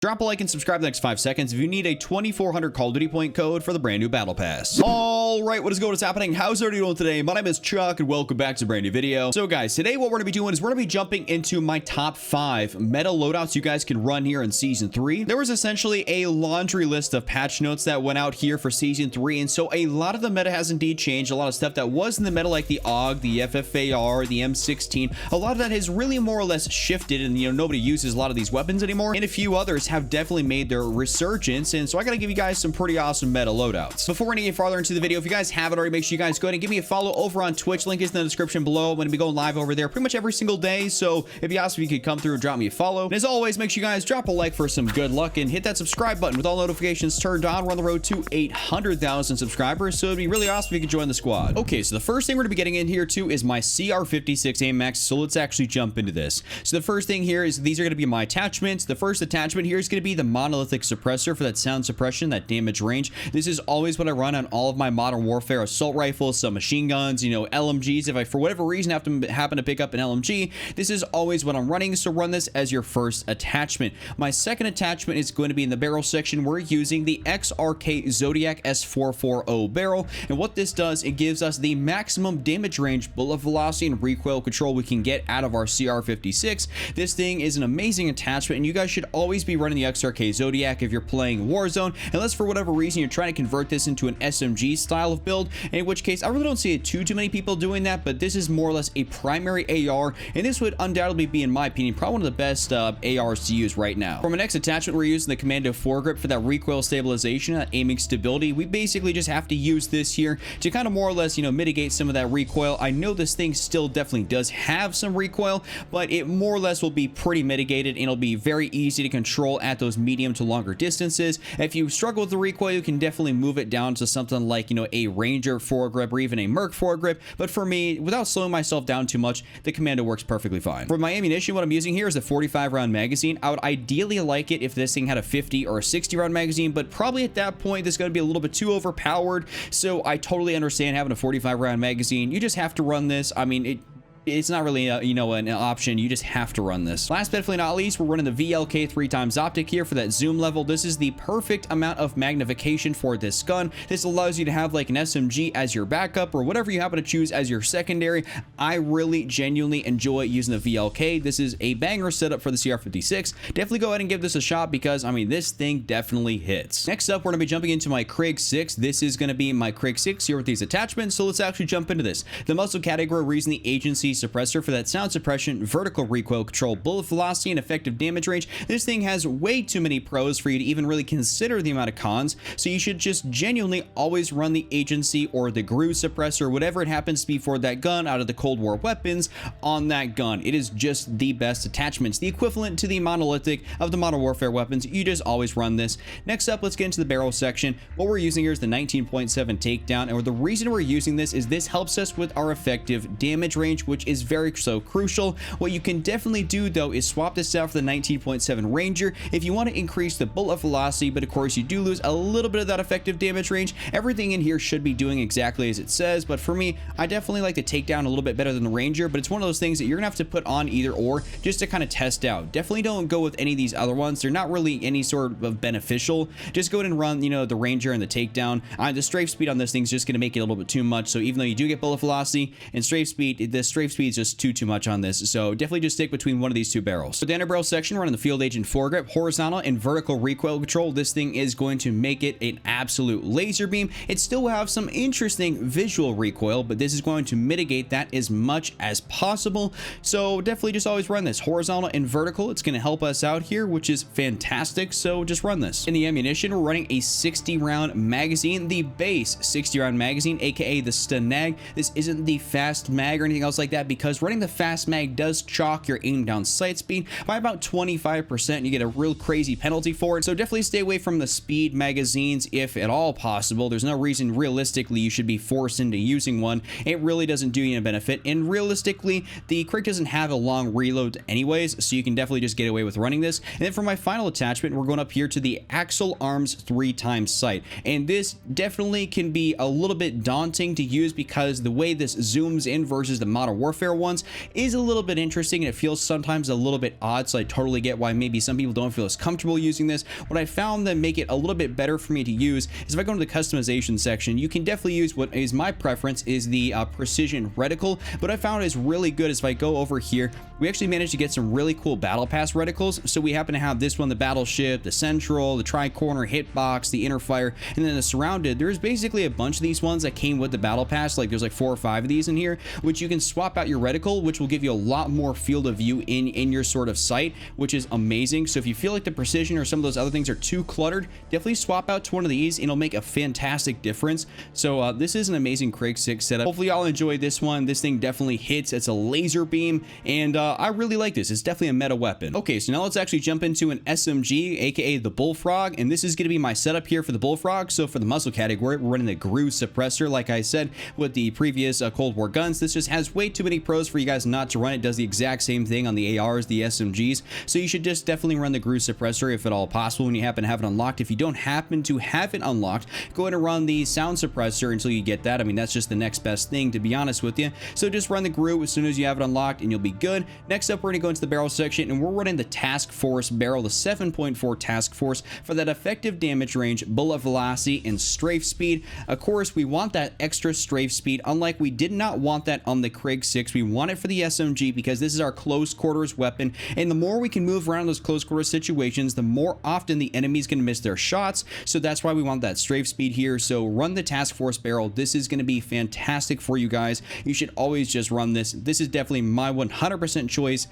Drop a like and subscribe the next 5 seconds if you need a 2400 Call of Duty point code for the brand new Battle Pass. All right, what is going on? What's happening? How's everybody doing today? My name is Chuck and welcome back to a brand new video. So guys, today what we're going to be doing is we're going to be jumping into my top 5 meta loadouts you guys can run here in Season 3. There was essentially a laundry list of patch notes that went out here for Season 3, and so a lot of the meta has indeed changed. A lot of stuff that was in the meta like the AUG, the FFAR, the M16, a lot of that has really more or less shifted, and nobody uses a lot of these weapons anymore, and a few others have definitely made their resurgence, and so I gotta give you guys some pretty awesome meta loadouts. Before we get farther into the video, if you guys haven't already, make sure you guys go ahead and give me a follow over on Twitch. Link is in the description below. I'm gonna be going live over there pretty much every single day, so if you ask me, you could come through and drop me a follow. And as always, make sure you guys drop a like for some good luck and hit that subscribe button with all notifications turned on. We're on the road to 800,000 subscribers, so it'd be really awesome if you could join the squad. Okay, so the first thing we're gonna be getting in here too is my CR56 aim max, so let's actually jump into this. So the first thing here is these are gonna be my attachments. The first attachment here is gonna be the monolithic suppressor for that sound suppression, that damage range. This is always what I run on all of my Modern Warfare assault rifles, some machine guns, LMGs. If I for whatever reason happen to pick up an LMG, this is always what I'm running, so run this as your first attachment. My second attachment is going to be in the barrel section. We're using the XRK Zodiac S440 barrel, and what this does, it gives us the maximum damage range, bullet velocity, and recoil control we can get out of our CR56. This thing is an amazing attachment, and you guys should always be running the XRK Zodiac if you're playing Warzone, unless for whatever reason you're trying to convert this into an SMG style of build, in which case I really don't see too many people doing that, but this is more or less a primary AR, and this would undoubtedly be, in my opinion, probably one of the best ARs to use right now. For my next attachment, we're using the Commando foregrip for that recoil stabilization, that aiming stability. We basically just have to use this here to kind of more or less, mitigate some of that recoil. I know this thing still definitely does have some recoil, but it more or less will be pretty mitigated, and it'll be very easy to control at those medium to longer distances. If you struggle with the recoil, you can definitely move it down to something like, a Ranger foregrip or even a Merc foregrip, but for me, without slowing myself down too much, the Commando works perfectly fine. For my ammunition, what I'm using here is a 45 round magazine. I would ideally like it if this thing had a 50 or a 60 round magazine, but probably at that point this is going to be a little bit too overpowered, so I totally understand having a 45 round magazine. You just have to run this. I mean, it's not really an option. You just have to run this. Last but definitely not least, we're running the VLK 3x optic here for that zoom level. This is the perfect amount of magnification for this gun. This allows you to have like an SMG as your backup or whatever you happen to choose as your secondary. I really genuinely enjoy using the VLK. This is a banger setup for the CR56. Definitely go ahead and give this a shot because this thing definitely hits. Next up, we're going to be jumping into my Krig 6. This is going to be my Krig 6 here with these attachments, so let's actually jump into this. The muscle category, we're using the agency suppressor for that sound suppression, vertical recoil control, bullet velocity, and effective damage range. This thing has way too many pros for you to even really consider the amount of cons, so you should just genuinely always run the agency or the GRU suppressor, whatever it happens to be for that gun out of the Cold War weapons on that gun. It is just the best attachments, the equivalent to the monolithic of the Modern Warfare weapons. You just always run this. Next up, let's get into the barrel section. What we're using here is the 19.7 takedown, and the reason we're using this is this helps us with our effective damage range, which is very crucial. What you can definitely do though is swap this out for the 19.7 Ranger if you want to increase the bullet velocity, but of course you do lose a little bit of that effective damage range. Everything in here should be doing exactly as it says, but for me, I definitely like the takedown a little bit better than the Ranger, but it's one of those things that you're gonna have to put on either or just to kind of test out. Definitely don't go with any of these other ones. They're not really any sort of beneficial. Just go ahead and run the Ranger and the takedown. The strafe speed on this thing is just going to make it a little bit too much, so even though you do get bullet velocity and strafe speed, the strafe speed is just too much on this, so definitely just stick between one of these two barrels. For the underbarrel section, running the field agent foregrip, horizontal and vertical recoil control. This thing is going to make it an absolute laser beam. It still will have some interesting visual recoil, but this is going to mitigate that as much as possible, so definitely just always run this horizontal and vertical. It's going to help us out here, which is fantastic, so just run this. In the ammunition, we're running a 60 round magazine, the base 60 round magazine, aka the Stanag. This isn't the fast mag or anything else like that, because running the fast mag does chalk your aim down sight speed by about 25%, and you get a real crazy penalty for it, so definitely stay away from the speed magazines if at all possible. There's no reason realistically you should be forced into using one. It really doesn't do you a benefit, and realistically the Krig doesn't have a long reload anyways, so you can definitely just get away with running this. And then for my final attachment, we're going up here to the Axle Arms 3x sight, and this definitely can be a little bit daunting to use because the way this zooms in versus the Modern Warfare Warfare ones is a little bit interesting, and it feels sometimes a little bit odd, so I totally get why maybe some people don't feel as comfortable using this. What I found that make it a little bit better for me to use is if I go into the customization section, you can definitely use what is my preference is the precision reticle. What I found is really good is if I go over here, we actually managed to get some really cool battle pass reticles. So we happen to have this one, the battleship, the central, the tri-corner hitbox, the inner fire, and then the surrounded. There's basically a bunch of these ones that came with the battle pass. Like there's like 4 or 5 of these in here, which you can swap out your reticle, which will give you a lot more field of view in your sort of sight, which is amazing. So if you feel like the precision or some of those other things are too cluttered, definitely swap out to one of these and it'll make a fantastic difference. So this is an amazing Craig 6 setup. Hopefully y'all enjoyed this one. This thing definitely hits. It's a laser beam, and I really like this. It's definitely a meta weapon. Okay, so now let's actually jump into an SMG, aka the Bullfrog, and this is going to be my setup here for the Bullfrog. So for the muzzle category, we're running the GRU suppressor. Like I said with the previous Cold War guns, this just has way too many pros for you guys not to run. It does the exact same thing on the ARs, the SMGs, so you should just definitely run the GRU suppressor if at all possible when you happen to have it unlocked. If you don't happen to have it unlocked, go ahead and run the sound suppressor until you get that. I mean, that's just the next best thing, to be honest with you. So just run the GRU as soon as you have it unlocked and you'll be good. Next up, we're going to go into the barrel section, and we're running the Task Force barrel, the 7.4 Task Force, for that effective damage range, bullet velocity, and strafe speed. Of course, we want that extra strafe speed. Unlike we did not want that on the Craig 6, we want it for the SMG because this is our close quarters weapon, and the more we can move around those close quarters situations, the more often the enemy's going to miss their shots. So that's why we want that strafe speed here. So run the Task Force barrel. This is going to be fantastic for you guys. You should always just run this. This is definitely my 100% choice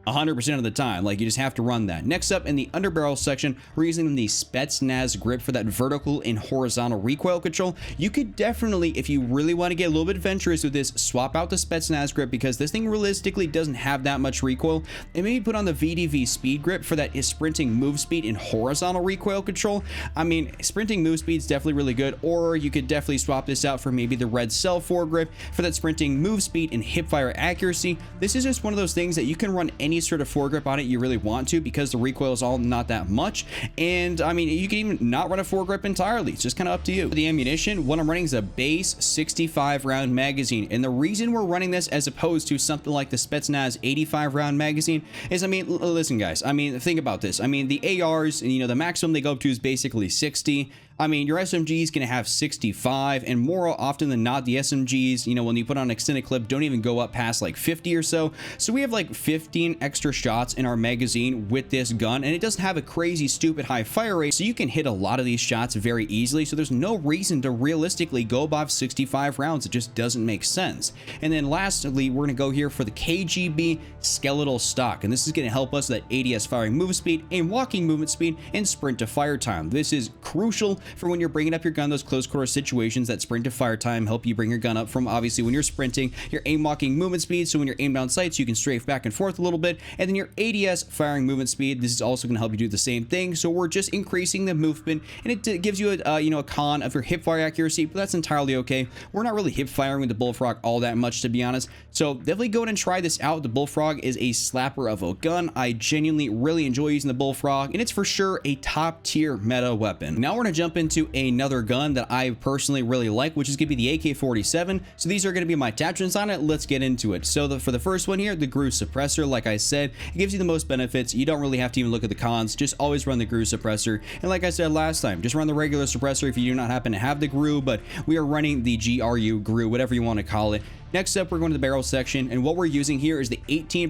100% of the time. Like, you just have to run that. Next up, in the underbarrel section, we're using the Spetsnaz grip for that vertical and horizontal recoil control. You could definitely, if you really want to get a little bit adventurous with this, swap out the Spetsnaz grip because this thing realistically doesn't have that much recoil, and maybe put on the VDV speed grip for that sprinting move speed and horizontal recoil control. I mean, sprinting move speed is definitely really good, or you could definitely swap this out for maybe the red cell 4 grip for that sprinting move speed and hipfire accuracy. This is just one of those things that you can run any sort of foregrip on it you really want to, because the recoil is all not that much. And I mean, you can even not run a foregrip entirely. It's just kind of up to you. For the ammunition, what I'm running is a base 65 round magazine, and the reason we're running this as opposed to something like the Spetsnaz 85 round magazine is, I mean, listen guys, I mean, think about this. I mean, the ARs, you know, the maximum they go up to is basically 60. I mean, your SMG is going to have 65, and more often than not, the SMGs, you know, when you put on an extended clip, don't even go up past like 50 or so. So we have like 15 extra shots in our magazine with this gun, and it doesn't have a crazy, stupid high fire rate, so you can hit a lot of these shots very easily. So there's no reason to realistically go above 65 rounds. It just doesn't make sense. And then lastly, we're going to go here for the KGB skeletal stock, and this is going to help us with that ADS firing move speed, aim walking movement speed, and sprint to fire time. This is crucial for when you're bringing up your gun, those close quarter situations. That sprint to fire time help you bring your gun up from, obviously, when you're sprinting, your aim walking movement speed, so when you're aim down sights, you can strafe back and forth a little bit, and then your ADS firing movement speed. This is also going to help you do the same thing. So we're just increasing the movement, and it gives you a you know, a con of your hip fire accuracy, but that's entirely okay. We're not really hip firing with the Bullfrog all that much, to be honest. So definitely go ahead and try this out. The Bullfrog is a slapper of a gun. I genuinely really enjoy using the Bullfrog, and it's for sure a top tier meta weapon. Now we're going to jump into another gun that I personally really like, which is going to be the AK-47. So these are going to be my attachments on it. Let's get into it. So for the first one here, the GRU suppressor, like I said, it gives you the most benefits. You don't really have to even look at the cons. Just always run the GRU suppressor. And like I said last time, just run the regular suppressor if you do not happen to have the GRU, but we are running the GRU, whatever you want to call it. Next up, we're going to the barrel section, and what we're using here is the 18.2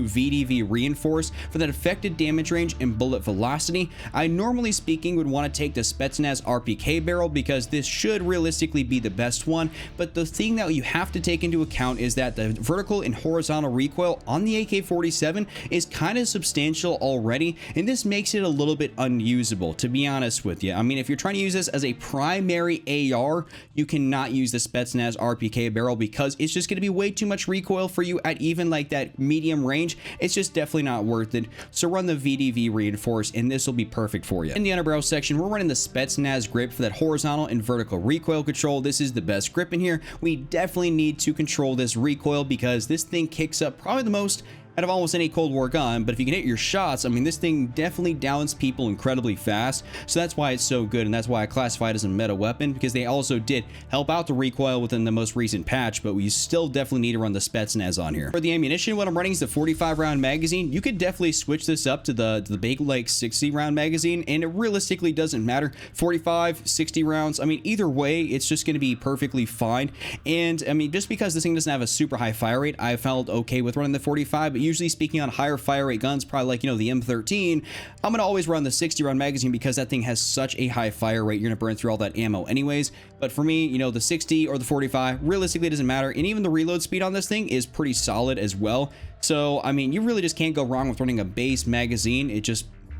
VDV reinforce for that effective damage range and bullet velocity. I normally speaking would want to take the Spetsnaz RPK barrel because this should realistically be the best one, but the thing that you have to take into account is that the vertical and horizontal recoil on the AK-47 is kind of substantial already, and this makes it a little bit unusable, to be honest with you. I mean, if you're trying to use this as a primary AR, you cannot use the Spetsnaz RPK barrel because it's just going to be way too much recoil for you at even like that medium range. It's just definitely not worth it. So run the VDV reinforce, and this will be perfect for you. In the underbarrel section, we're running the Spetsnaz grip for that horizontal and vertical recoil control. This is the best grip in here. We definitely need to control this recoil because this thing kicks up probably the most out of almost any Cold War gun, but if you can hit your shots, I mean, this thing definitely downs people incredibly fast, so that's why it's so good, and that's why I classify it as a meta weapon, because they also did help out the recoil within the most recent patch, but we still definitely need to run the Spetsnaz on here. For the ammunition, what I'm running is the 45 round magazine. You could definitely switch this up to the big, like, 60 round magazine, and it realistically doesn't matter. 45, 60 rounds, I mean, either way, it's just going to be perfectly fine, and I mean, just because this thing doesn't have a super high fire rate, I felt okay with running the 45, but usually speaking on higher fire rate guns, probably like, you know, the M13, I'm going to always run the 60 round magazine because that thing has such a high fire rate. You're going to burn through all that ammo anyways. But for me, you know, the 60 or the 45, realistically, it doesn't matter. And even the reload speed on this thing is pretty solid as well. So, I mean, you really just can't go wrong with running a base magazine.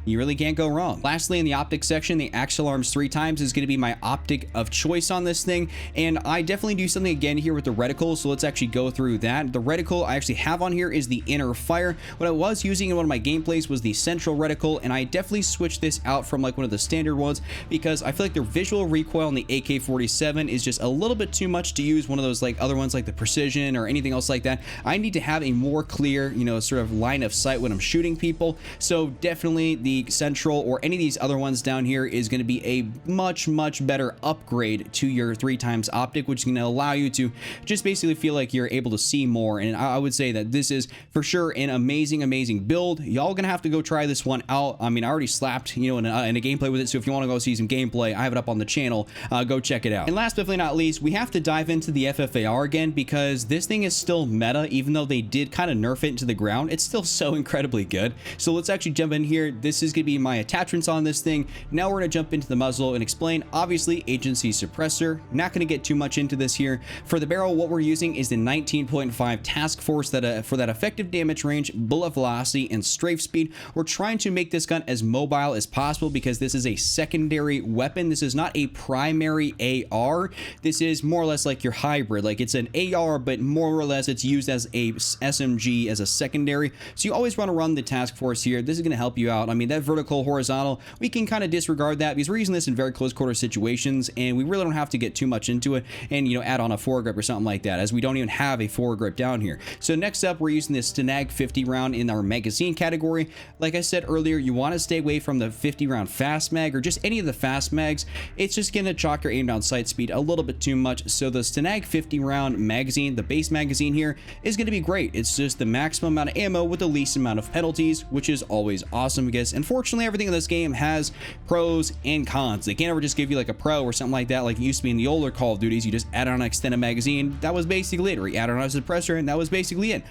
You really can't go wrong. Lastly, in the optics section, the Axle Arms 3x is going to be my optic of choice on this thing, and I definitely do something again here with the reticle, so let's actually go through that. The reticle I actually have on here is the inner fire. What I was using in one of my gameplays was the central reticle, and I definitely switched this out from like one of the standard ones because I feel like the visual recoil on the AK-47 is just a little bit too much to use one of those like other ones like the Precision or anything else like that. I need to have a more clear, you know, sort of line of sight when I'm shooting people, so definitely the central or any of these other ones down here is going to be a much better upgrade to your 3x optic, which is going to allow you to just basically feel like you're able to see more. And I would say that this is for sure an amazing build. Y'all gonna have to go try this one out. I mean, I already slapped, you know, in a gameplay with it, so if you want to go see some gameplay, I have it up on the channel. Go check it out. And last but definitely not least, we have to dive into the FFAR again because this thing is still meta. Even though they did kind of nerf it into the ground, it's still so incredibly good. So let's actually jump in here. This is gonna be my attachments on this thing. Now we're going to jump into the muzzle and explain. Obviously, agency suppressor, not going to get too much into this here. For the barrel, what we're using is the 19.5 task force that for that effective damage range, bullet velocity, and strafe speed. We're trying to make this gun as mobile as possible because this is a secondary weapon. This is not a primary AR. This is more or less like your hybrid. Like, it's an AR, but more or less it's used as a SMG as a secondary. So you always want to run the task force here. This is going to help you out. I mean, that vertical, horizontal, we can kind of disregard that because we're using this in very close quarter situations, and we really don't have to get too much into it and, you know, add on a foregrip or something like that, as we don't even have a foregrip down here. So next up, we're using this Stenag 50 round in our magazine category. Like I said earlier, you want to stay away from the 50 round fast mag or just any of the fast mags. It's just going to chalk your aim down sight speed a little bit too much. So the Stenag 50 round magazine, the base magazine here, is going to be great. It's just the maximum amount of ammo with the least amount of penalties, which is always awesome because unfortunately everything in this game has pros and cons. They can't ever just give you like a pro or something like that like it used to be in the older Call of Duties. You just add on an extended magazine, that was basically it, or you add on a suppressor and that was basically it.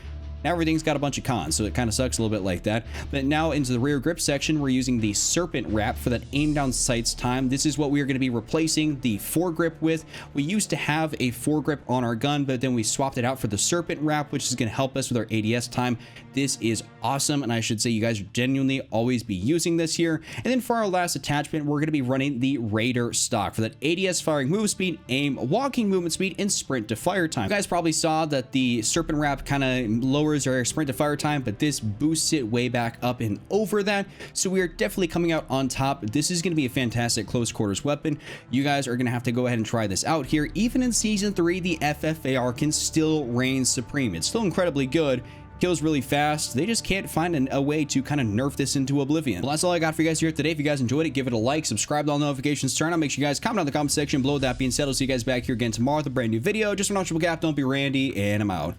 Now everything's got a bunch of cons, so it kind of sucks a little bit like that. But now into the rear grip section, we're using the Serpent Wrap for that aim down sights time. This is what we are going to be replacing the foregrip with. We used to have a foregrip on our gun, but then we swapped it out for the Serpent Wrap, which is going to help us with our ADS time. This is awesome, and I should say you guys genuinely always be using this here. And then for our last attachment, we're going to be running the Raider stock for that ADS firing move speed, aim, walking movement speed, and sprint to fire time. You guys probably saw that the Serpent Wrap kind of lowers our sprint to fire time, but this boosts it way back up and over that, so we are definitely coming out on top. This is going to be a fantastic close quarters weapon. You guys are going to have to go ahead and try this out here. Even in season 3, the FFAR can still reign supreme. It's still incredibly good, kills really fast. They just can't find a way to kind of nerf this into oblivion. Well, that's all I got for you guys here today. If you guys enjoyed it, give it a like, subscribe, all notifications turn on. Make sure you guys comment on the comment section below. That being said, I'll see you guys back here again tomorrow with a brand new video. Just an optional gap, don't be Randy, and I'm out.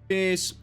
Peace.